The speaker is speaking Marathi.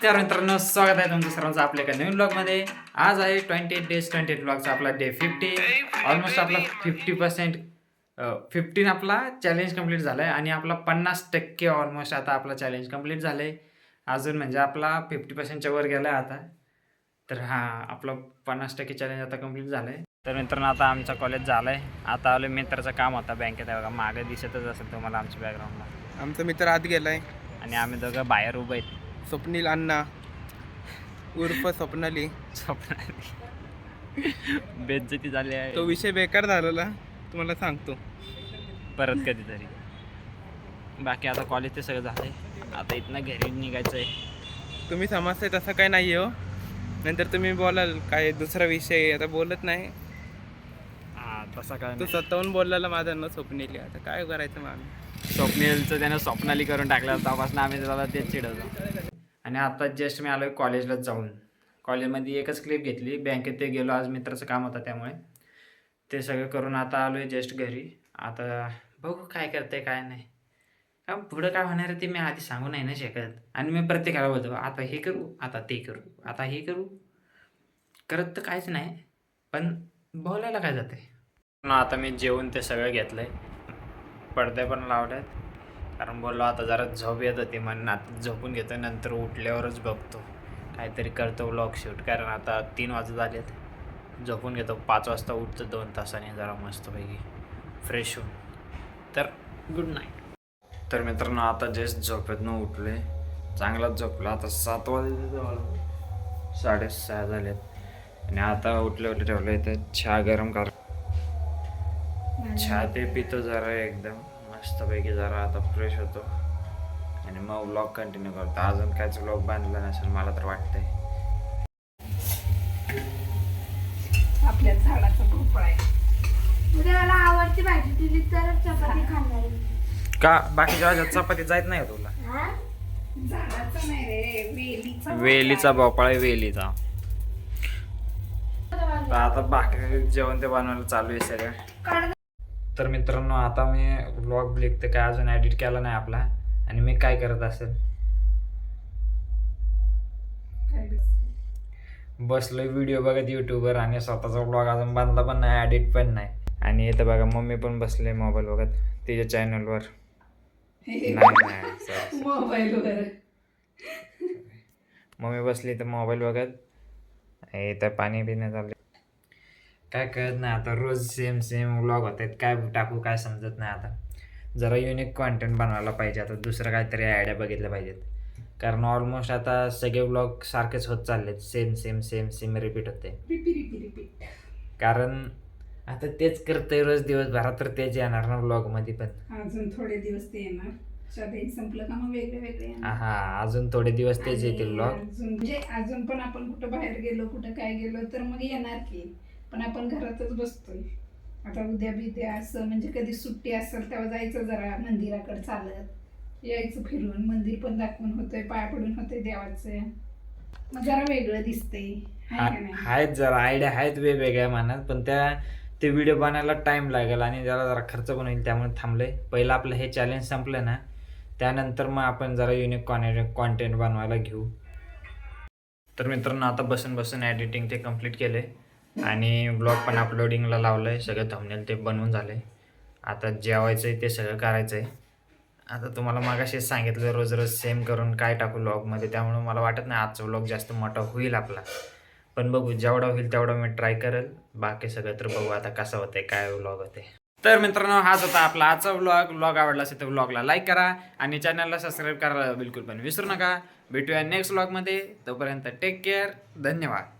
नमस्कार मित्रांनो, स्वागत आहे तुमचं सर्वांचं आपल्या एका नवीन ब्लॉगमध्ये. आज आहे 28 days 28 ब्लॉगचा आपला डे 50. ऑलमोस्ट आपला 50% 15 आपला चॅलेंज कंप्लीट झाला आहे आणि आपला 50% ऑलमोस्ट आता आपला चॅलेंज कंप्लीट झालं आहे. अजून म्हणजे आपला 50%च्या वर गेला आहे आता. तर आपला 50% चॅलेंज आता कंप्लीट झालं आहे. तर मित्रांनो, आता आमचा कॉलेज झालं आहे. आता आलो, मित्राचं काम होता बँकेत आहे बघा, मागे दिसतच असेल तुम्हाला आमच्या बॅकग्राऊंडला. आमचा मित्र आत गेलाय आणि आम्ही दोघं बाहेर उभं आहेत. स्वप्नील अण्णा उर्फ स्वप्नाली. बेइज्जती झाली आहे. तो विषय बेकार झालेला तुम्हाला सांगतो परत कधीतरी. बाकी आता कॉलेज ते सगळं झालंय. आता इथनं घरी निघायचं आहे. तुम्ही समजताय तसं काय नाही हो. नंतर तुम्ही बोलाल काय दुसरा विषय, आता बोलत नाही. तसा काय तो स्वतःहून बोललेला माझा न स्वप्नील. आता काय करायचं मग आम्ही. स्वप्नीलचं त्यानं स्वप्नाली करून टाकलं, तेव्हापासून आम्ही त्याला तेच चिडवतो. आणि आता जस्ट मी आलो कॉलेजलाच जाऊन. कॉलेजमध्ये एकच क्लिप घेतली, बँकेत ते गेलो, आज मित्राचं काम होतं त्यामुळे. ते सगळं करून आता आलो आहे जस्ट घरी. आता बघू काय करते काय नाही. कारण पुढं काय होणार आहे ते मी आधी सांगू नाही ना शकत. आणि मी प्रत्येकाला बोलतो, आता हे करू, आता ते करू, आता हे करू. करत तर काहीच नाही, पण बोलायला काय जाते. आता मी जेवून ते सगळं घेतलं आहे, पडदे पण लावलेत. कारण बोललो आता जरा झोप येत होती म्हणून आता झोपून घेतो, नंतर उठल्यावरच बघतो काहीतरी करतो व्लॉग शूट. कारण आता 3 वाजत आलेत. झोपून घेतो, 5 वाजता उठतो 2 तासाने जरा मस्तपैकी फ्रेश होऊन. तर गुड नाईट. तर मित्रांनो, आता जस्ट झोपेतनं उठले, चांगलाच झोपला. आता 7 वाजले, 6:30 झालेत. आणि आता उठले ठेवलं इथं चहा गरम कर. चहा ते पितो जरा एकदम मस्तपैकी, जरा आता फ्रेश होतो आणि मग व्लॉग कंटिन्यू करतो. अजून कायच व्लॉग बांधला नसेल मला तर वाटतंय. आपल्या झाडाचा भोपळा आहे. मला आवडती भाजी तुझी तर चपाती खाणार आहे. का बाकीच्या भाज्यात चपाती जायत नाही का तुला? झाडाचा नाही रे, वेलीचा. वेलीचा भोपळा आहे, वेलीचा. तर आता बाकी जेवण ते बनवायला चालू आहे सगळं. तर मित्रांनो, आता मी व्लॉग तर काय अजून एडिट केला नाही आपला. आणि मी काय करत असेल, बसलोय व्हिडिओ बघत यूट्यूबवर आणि स्वतःचा व्लॉग अजून बांधला पण नाही, एडिट पण नाही. आणि इथं बघा मम्मी पण बसले मोबाईल बघत तिच्या चॅनलवर. नाही मोबाईलवर मम्मी बसली तर मोबाईल बघत. इथं पाणी पिण्यात आले, काय कळत नाही आता. रोज सेम व्लॉग होत आहेत, काय टाकू काय समजत नाही. आता जरा युनिक कॉन्टेंट बनवायला पाहिजे. आता दुसरं काहीतरी आयडिया बघितल्या पाहिजेत. कारण ऑलमोस्ट आता सगळे व्लॉग सारखेच होत चाललेत, सेम रिपीट होते. रिपीट. कारण आता तेच करतोय रोज दिवसभरात, तर तेच येणार ना व्लॉगमध्ये पण. अजून थोडे दिवस ते येणार. शाळेत संपलं का मग वेगळे हा, अजून थोडे दिवस तेच येतील व्लॉग. अजून पण आपण कुठं बाहेर गेलो, कुठं काय गेलो तर मग येणार की. पण आपण घरातच बसतोय. आता उद्या बिद्या असं म्हणजे कधी सुट्टी असेल तेव्हा जायचं जरा मंदिराकडे चालत यायचं, फिरून मंदिर पण दाखवून होतंय, पाया पडून होतंय देवाचं. मग जरा वेगळं दिसतंय. आहेत जरा आयडिया आहेत वेगवेगळ्या मनात, पण ते व्हिडिओ बनायला टाइम लागेल आणि जरा खर्च पण होईल, त्यामुळे थांबलंय. पहिलं आपलं हे चॅलेंज संपलं ना, त्यानंतर मग आपण जरा युनिक कॉन्टेंट बनवायला घेऊ. तर मित्रांनो, आता बसून एडिटिंग ते कम्प्लीट केले आणि ब्लॉग पण अपलोडिंगला लावलं आहे. सगळं थंबनेल ते बनवून झालं आहे. आता जेवायचं आहे ते सगळं करायचं आहे. आता तुम्हाला मागाशीच सांगितलं रोज सेम करून काय टाकू व्लॉगमध्ये, त्यामुळे मला वाटत नाही आजचा व्लॉग जास्त मोठा होईल आपला. पण बघू, जेवढा होईल तेवढा मी ट्राय करेल. बाकी सगळं तर बघू आता कसं होतंय, काय व्लॉग होते. तर मित्रांनो, हाच होता आपला आजचा व्लॉग आवडला असेल तर व्लॉगला लाईक करा आणि चॅनलला सबस्क्राईब करायला बिलकुल पण विसरू नका. भेटूया नेक्स्ट व्लॉगमध्ये. तोपर्यंत टेक केअर. धन्यवाद.